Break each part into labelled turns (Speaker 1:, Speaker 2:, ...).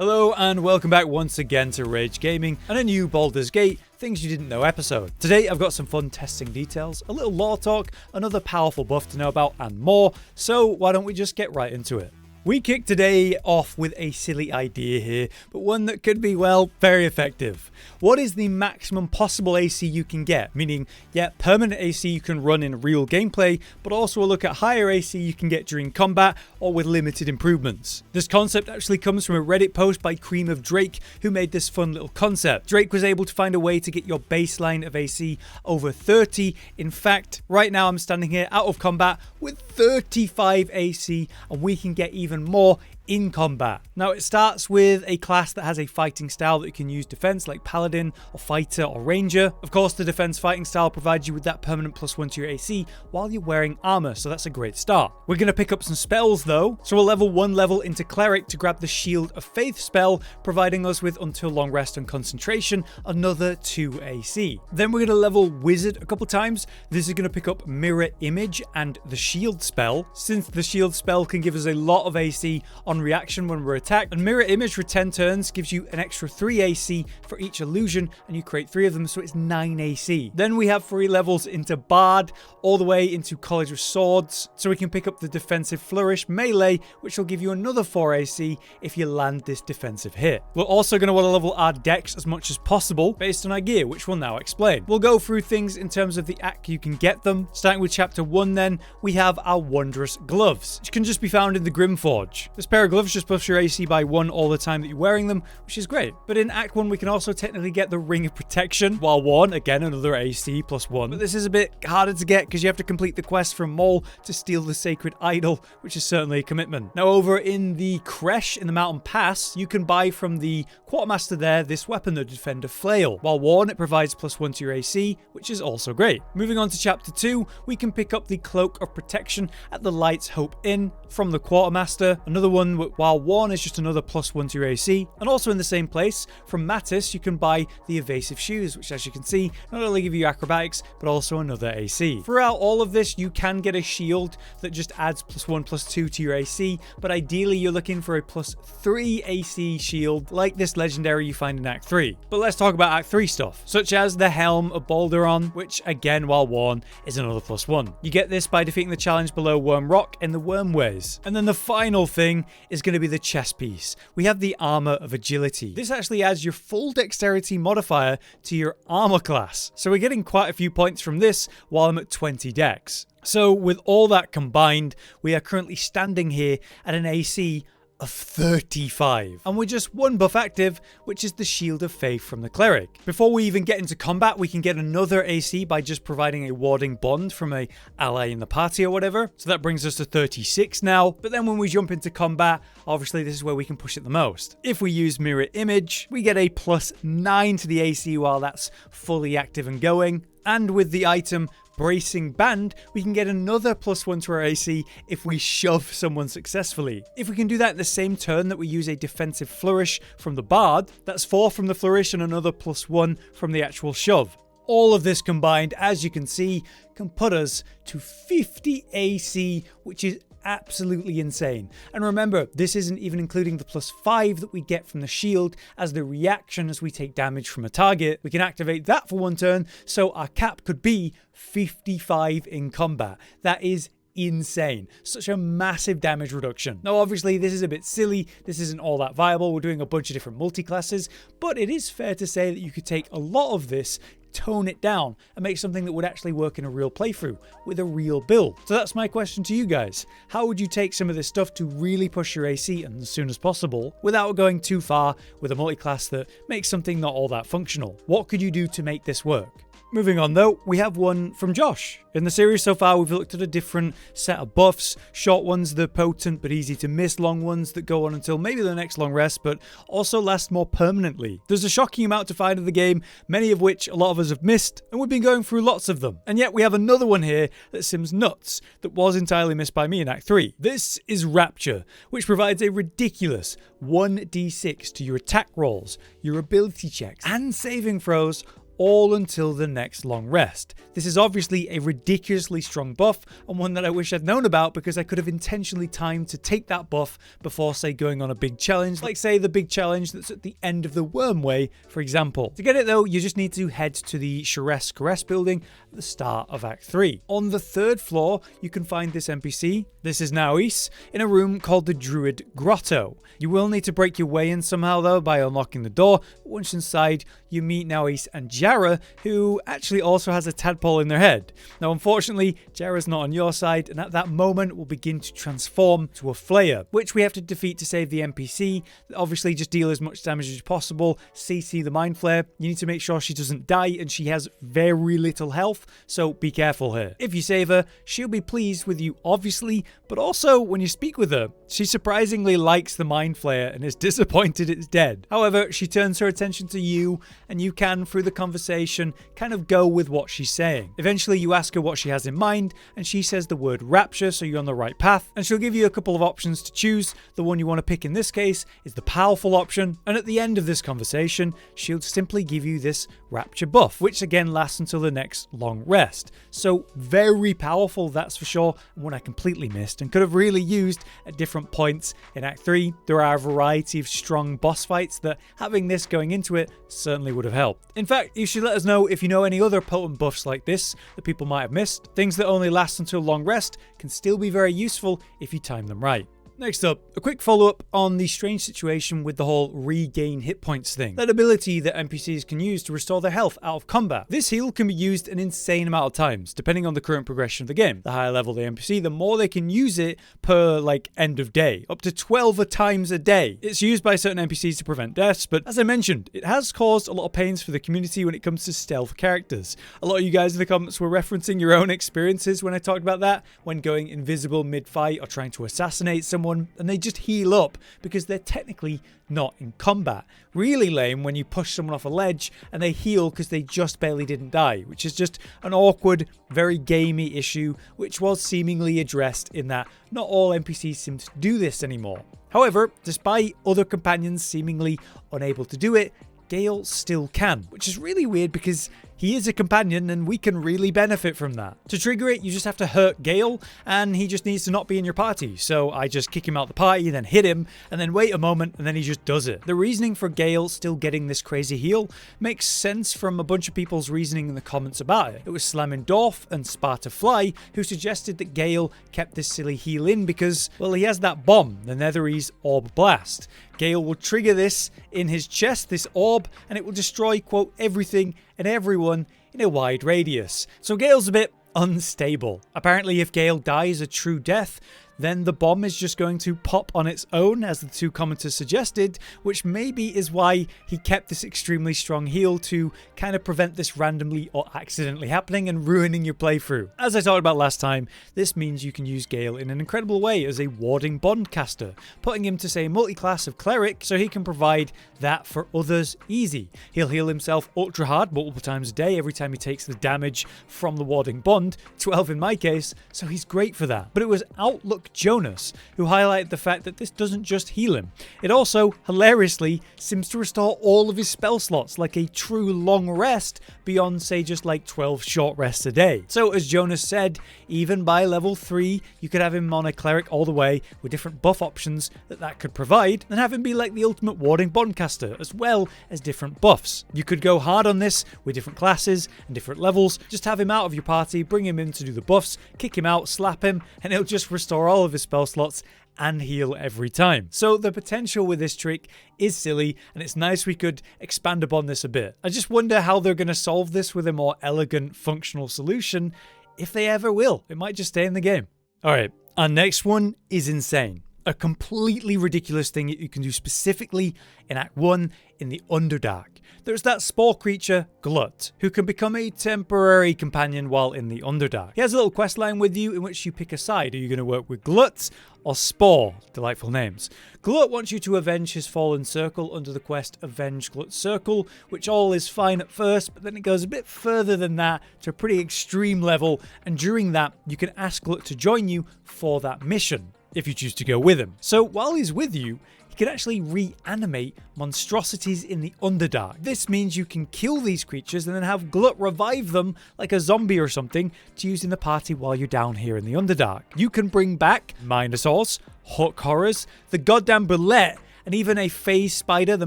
Speaker 1: Hello and welcome back once again to Rage Gaming and a new Baldurs Gate Things You Didn't Know episode. Today I've got some fun testing details, a little lore talk, another powerful buff to know about and more, so why don't we just get right into it. We kick today off with a silly idea here, but one that could be, well, very effective. What is the maximum possible AC you can get? Meaning, yeah, permanent AC you can run in real gameplay, but also a look at higher AC you can get during combat or with limited improvements. This concept actually comes from a Reddit post by Cream of Drake, who made this fun little concept. Drake was able to find a way to get your baseline of AC over 30. In fact, right now I'm standing here out of combat with 35 AC, and we can get even more in combat. Now it starts with a class that has a fighting style that you can use defense like Paladin or Fighter or Ranger. Of course, the defense fighting style provides you with that permanent +1 to your AC while you're wearing armor, so that's a great start. We're going to pick up some spells though, so we'll level 1 level into Cleric to grab the Shield of Faith spell, providing us with until long rest and concentration, another 2 AC. Then we're going to level Wizard a couple times. This is going to pick up Mirror Image and the Shield spell, since the Shield spell can give us a lot of AC on reaction when we're attacked, and Mirror Image for 10 turns gives you an extra 3 AC for each illusion, and you create 3 of them, so it's 9 AC. Then we have 3 levels into Bard, all the way into College of Swords, so we can pick up the Defensive Flourish Melee, which will give you another 4 AC if you land this defensive hit. We're also going to want to level our Dex as much as possible based on our gear, which we'll now explain. We'll go through things in terms of the act you can get them. Starting with chapter 1 then, we have our Wondrous Gloves, which can just be found in the Grimforge. This pair of gloves just buffs your AC by 1 all the time that you're wearing them, which is great. But in Act 1, we can also technically get the Ring of Protection while worn, again another AC +1. But this is a bit harder to get because you have to complete the quest from Mole to steal the Sacred Idol, which is certainly a commitment. Now over in the Creche in the Mountain Pass, you can buy from the Quartermaster there this weapon, the Defender Flail. While worn, it provides +1 to your AC, which is also great. Moving on to chapter 2, we can pick up the Cloak of Protection at the Light's Hope Inn from the Quartermaster. Another one while worn is just another +1 to your AC. And also in the same place, from Mattis, you can buy the Evasive Shoes, which as you can see, not only give you acrobatics, but also another AC. Throughout all of this, you can get a shield that just adds +1/+2 to your AC, but ideally you're looking for a +3 AC shield like this legendary you find in Act 3. But let's talk about Act 3 stuff, such as the Helm of Baldur, which again while worn is another +1. You get this by defeating the challenge below Worm Rock in the Wormways. And then the final thing is going to be the chest piece. We have the Armor of Agility. This actually adds your full dexterity modifier to your armor class, so we're getting quite a few points from this while I'm at 20 dex. So with all that combined, we are currently standing here at an AC of 35. And we're just 1 buff active, which is the Shield of Faith from the Cleric. Before we even get into combat, we can get another AC by just providing a warding bond from a ally in the party or whatever. So that brings us to 36 now. But then when we jump into combat, obviously this is where we can push it the most. If we use Mirror Image, we get a +9 to the AC while that's fully active and going. And with the item Bracing Band, we can get another +1 to our AC if we shove someone successfully. If we can do that in the same turn that we use a Defensive Flourish from the Bard, that's 4 from the Flourish and another +1 from the actual shove. All of this combined, as you can see, can put us to 50 AC, which is absolutely insane. And remember, this isn't even including the +5 that we get from the shield as the reaction as we take damage from a target. We can activate that for 1 turn, so our cap could be 55 in combat. That is insane. Such a massive damage reduction. Now obviously this is a bit silly, this isn't all that viable, we're doing a bunch of different multi-classes, but it is fair to say that you could take a lot of this, tone it down, and make something that would actually work in a real playthrough with a real build. So that's my question to you guys. How would you take some of this stuff to really push your AC and as soon as possible without going too far with a multi-class that makes something not all that functional? What could you do to make this work? Moving on though, we have one from Josh. In the series so far, we've looked at a different set of buffs. Short ones, the potent but easy to miss. Long ones that go on until maybe the next long rest, but also last more permanently. There's a shocking amount to find in the game, many of which a lot of us have missed, and we've been going through lots of them. And yet we have another one here that seems nuts, that was entirely missed by me in Act 3. This is Rapture, which provides a ridiculous 1d6 to your attack rolls, your ability checks, and saving throws, all until the next long rest. This is obviously a ridiculously strong buff, and one that I wish I'd known about because I could have intentionally timed to take that buff before, say, going on a big challenge, like say the big challenge that's at the end of the Wormway, for example. To get it though, you just need to head to the Sharess Caress building at the start of Act 3. On the 3rd floor, you can find this NPC, this is Naois, in a room called the Druid Grotto. You will need to break your way in somehow though by unlocking the door. Once inside, you meet Naois and Jara, who actually also has a tadpole in their head. Now unfortunately, Jara's not on your side, and at that moment will begin to transform to a Flayer, which we have to defeat to save the NPC. Obviously just deal as much damage as possible, CC the Mind Flayer. You need to make sure she doesn't die, and she has very little health, so be careful here. If you save her, she'll be pleased with you obviously, but also when you speak with her, she surprisingly likes the Mind Flayer and is disappointed it's dead. However, she turns her attention to you, and you can, through the conversation, kind of go with what she's saying. Eventually you ask her what she has in mind, and she says the word Rapture, so you're on the right path, and she'll give you a couple of options to choose. The one you want to pick in this case is the powerful option, and at the end of this conversation, she'll simply give you this Rapture buff, which again lasts until the next long rest. So very powerful, that's for sure, and one I completely missed and could have really used at different points in Act 3. There are a variety of strong boss fights that having this going into it certainly would have helped. In fact, you should let us know if you know any other potent buffs like this that people might have missed. Things that only last until long rest can still be very useful if you time them right. Next up, a quick follow-up on the strange situation with the whole regain hit points thing. That ability that NPCs can use to restore their health out of combat. This heal can be used an insane amount of times, depending on the current progression of the game. The higher level the NPC, the more they can use it per, like, end of day. Up to 12 times a day. It's used by certain NPCs to prevent deaths, but as I mentioned, it has caused a lot of pains for the community when it comes to stealth characters. A lot of you guys in the comments were referencing your own experiences when I talked about that, when going invisible mid-fight or trying to assassinate someone, and they just heal up because they're technically not in combat. Really lame when you push someone off a ledge and they heal because they just barely didn't die, which is just an awkward, very gamey issue, which was seemingly addressed in that not all NPCs seem to do this anymore. However, despite other companions seemingly unable to do it, Gale still can, which is really weird because he is a companion and we can really benefit from that. To trigger it, you just have to hurt Gale, and he just needs to not be in your party. So I just kick him out the party, then hit him, and then wait a moment, and then he just does it. The reasoning for Gale still getting this crazy heal makes sense from a bunch of people's reasoning in the comments about it. It was Slammendorf and Sparta Fly who suggested that Gale kept this silly heal in because, well, he has that bomb, the Netherese Orb Blast. Gale will trigger this in his chest, this orb, and it will destroy, quote, everything and everyone in a wide radius. So Gale's a bit unstable. Apparently if Gale dies a true death, then the bomb is just going to pop on its own, as the two commenters suggested, which maybe is why he kept this extremely strong heal to kind of prevent this randomly or accidentally happening and ruining your playthrough. As I talked about last time, this means you can use Gale in an incredible way as a warding bond caster, putting him to say multi-class of Cleric so he can provide that for others easy. He'll heal himself ultra hard multiple times a day every time he takes the damage from the warding bond, 12 in my case, so he's great for that. But it was Outlook Jonas who highlighted the fact that this doesn't just heal him, it also hilariously seems to restore all of his spell slots, like a true long rest beyond, say, just like 12 short rests a day. So as Jonas said, even by level 3 you could have him on a Cleric all the way with different buff options that could provide, and have him be like the ultimate warding bondcaster as well as different buffs. You could go hard on this with different classes and different levels, just have him out of your party, bring him in to do the buffs, kick him out, slap him, and he'll just restore all of his spell slots and heal every time. So the potential with this trick is silly, and it's nice we could expand upon this a bit. I just wonder how they're going to solve this with a more elegant, functional solution, if they ever will. It might just stay in the game. Alright, our next one is insane. A completely ridiculous thing that you can do specifically in Act 1 in the Underdark. There's that spore creature, Glut, who can become a temporary companion while in the Underdark. He has a little quest line with you in which you pick a side. Are you going to work with Glut or Spore? Delightful names. Glut wants you to avenge his fallen circle under the quest Avenge Glut's Circle, which all is fine at first, but then it goes a bit further than that to a pretty extreme level, and during that you can ask Glut to join you for that mission, if you choose to go with him. So while he's with you, he can actually reanimate monstrosities in the Underdark. This means you can kill these creatures and then have Glut revive them like a zombie or something to use in the party while you're down here in the Underdark. You can bring back Minosaurs, Hook Horrors, the goddamn Bullet, and even a phase spider, the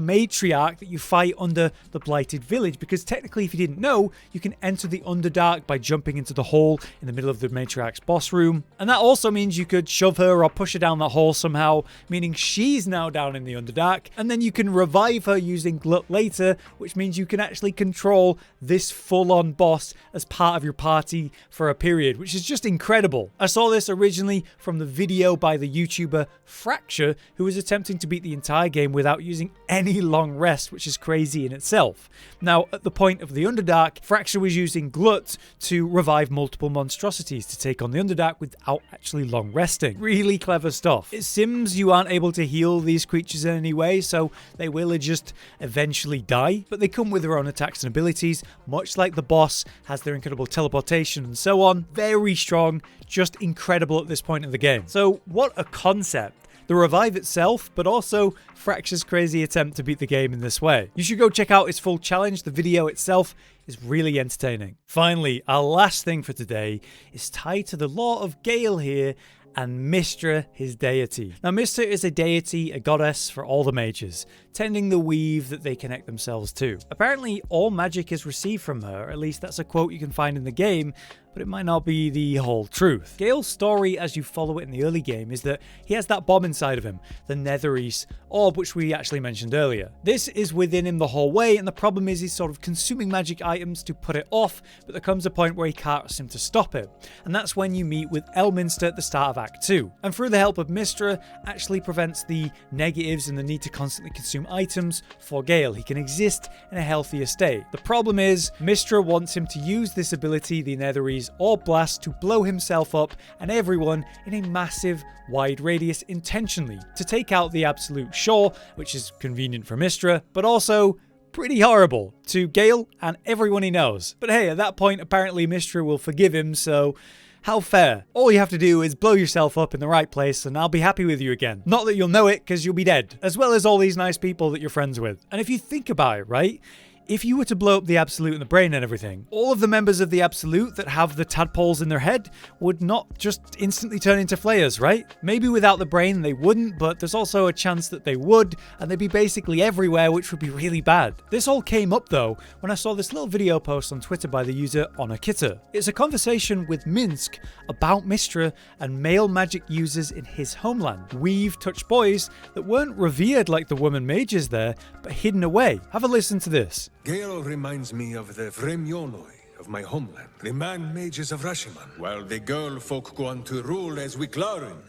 Speaker 1: matriarch that you fight under the Blighted Village, because technically, if you didn't know, you can enter the Underdark by jumping into the hole in the middle of the matriarch's boss room. And that also means you could shove her or push her down that hole somehow, meaning she's now down in the Underdark, and then you can revive her using Glut later, which means you can actually control this full-on boss as part of your party for a period, which is just incredible. I saw this originally from the video by the YouTuber Fracture, who was attempting to beat the entire game without using any long rest, which is crazy in itself. Now, at the point of the Underdark, Fracture was using Glut to revive multiple monstrosities to take on the Underdark without actually long resting. Really clever stuff. It seems you aren't able to heal these creatures in any way, so they will just eventually die, but they come with their own attacks and abilities, much like the boss has their incredible teleportation and so on. Very strong, just incredible at this point in the game. So what a concept. The revive itself, but also Fracture's crazy attempt to beat the game in this way. You should go check out his full challenge. The video itself is really entertaining. Finally, our last thing for today is tied to the lore of Gale here and Mystra, his deity. Now, Mystra is a deity, a goddess for all the mages, tending the weave that they connect themselves to. Apparently, all magic is received from her, at least that's a quote you can find in the game, but it might not be the whole truth. Gale's story, as you follow it in the early game, is that he has that bomb inside of him, the Netherese orb, which we actually mentioned earlier. This is within him the whole way, and the problem is he's sort of consuming magic items to put it off, but there comes a point where he can't seem to stop it. And that's when you meet with Elminster at the start of Act 2. And through the help of Mystra, actually prevents the negatives and the need to constantly consume items for Gale. He can exist in a healthier state. The problem is, Mystra wants him to use this ability, the Netherese orb blast, to blow himself up and everyone in a massive wide radius intentionally to take out the absolute sure, which is convenient for Mystra, but also pretty horrible to Gale and everyone he knows. But hey, at that point apparently Mystra will forgive him, so how fair. All you have to do is blow yourself up in the right place and I'll be happy with you again. Not that you'll know it, because you'll be dead, as well as all these nice people that you're friends with. And if you think about it, right? If you were to blow up the Absolute in the brain and everything, all of the members of the Absolute that have the tadpoles in their head would not just instantly turn into flayers, right? Maybe without the brain they wouldn't, but there's also a chance that they would, and they'd be basically everywhere, which would be really bad. This all came up though when I saw this little video post on Twitter by the user Onakita. It's a conversation with Minsk about Mystra and male magic users in his homeland. Weave touched boys that weren't revered like the woman mages there, but hidden away. Have a listen to this.
Speaker 2: Gale reminds me of the Vremyonoi of my homeland, the man mages of Rashiman, while the girl folk go on to rule as we Glarin.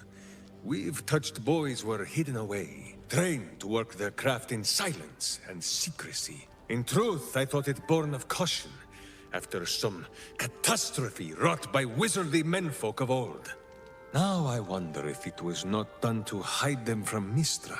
Speaker 2: We've touched boys were hidden away, trained to work their craft in silence and secrecy. In truth, I thought it born of caution, after some catastrophe wrought by wizardly menfolk of old. Now I wonder if it was not done to hide them from Mystra,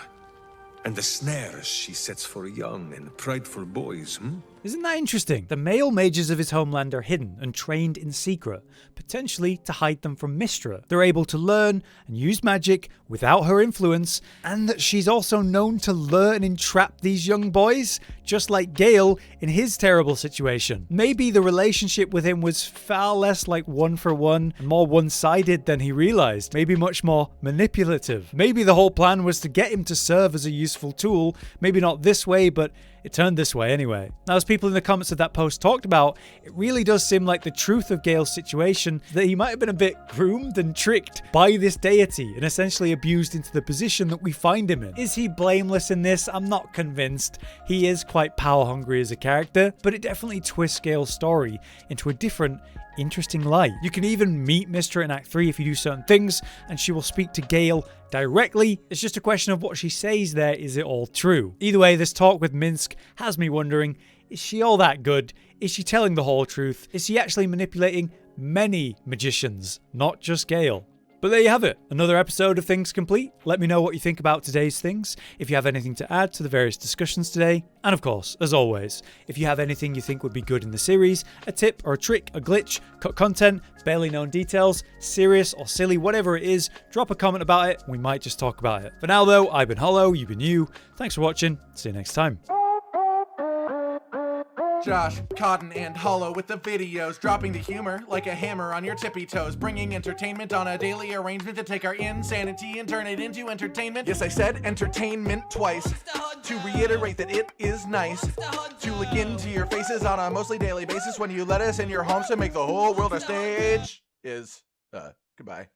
Speaker 2: and the snares she sets for young and prideful boys,
Speaker 1: Isn't that interesting? The male mages of his homeland are hidden and trained in secret, potentially to hide them from Mystra. They're able to learn and use magic without her influence, and that she's also known to lure and entrap these young boys, just like Gale in his terrible situation. Maybe the relationship with him was far less like one for one and more one-sided than he realized. Maybe much more manipulative. Maybe the whole plan was to get him to serve as a useful tool. Maybe not this way, but it turned this way anyway. Now, as people in the comments of that post talked about, it really does seem like the truth of Gale's situation, that he might have been a bit groomed and tricked by this deity and essentially abused into the position that we find him in. Is he blameless in this? I'm not convinced. He is quite power hungry as a character, but it definitely twists Gale's story into a different, interesting light. You can even meet Mystra in Act 3 if you do certain things, and she will speak to Gale directly. It's just a question of what she says there. Is it all true? Either way, this talk with Minsk has me wondering, is she all that good? Is she telling the whole truth? Is she actually manipulating many magicians, not just Gale? But there you have it, another episode of Things Complete. Let me know what you think about today's things, if you have anything to add to the various discussions today, and of course, as always, if you have anything you think would be good in the series, a tip or a trick, a glitch, cut content, barely known details, serious or silly, whatever it is, drop a comment about it, and we might just talk about it. For now though, I've been Hollow, you've been you, thanks for watching, see you next time.
Speaker 3: Josh, Cotton, and Hollow with the videos, dropping the humor like a hammer on your tippy toes, bringing entertainment on a daily arrangement to take our insanity and turn it into entertainment. Yes, I said entertainment twice, to reiterate that it is nice to look into your faces on a mostly daily basis when you let us in your homes to make the whole world a stage. Goodbye.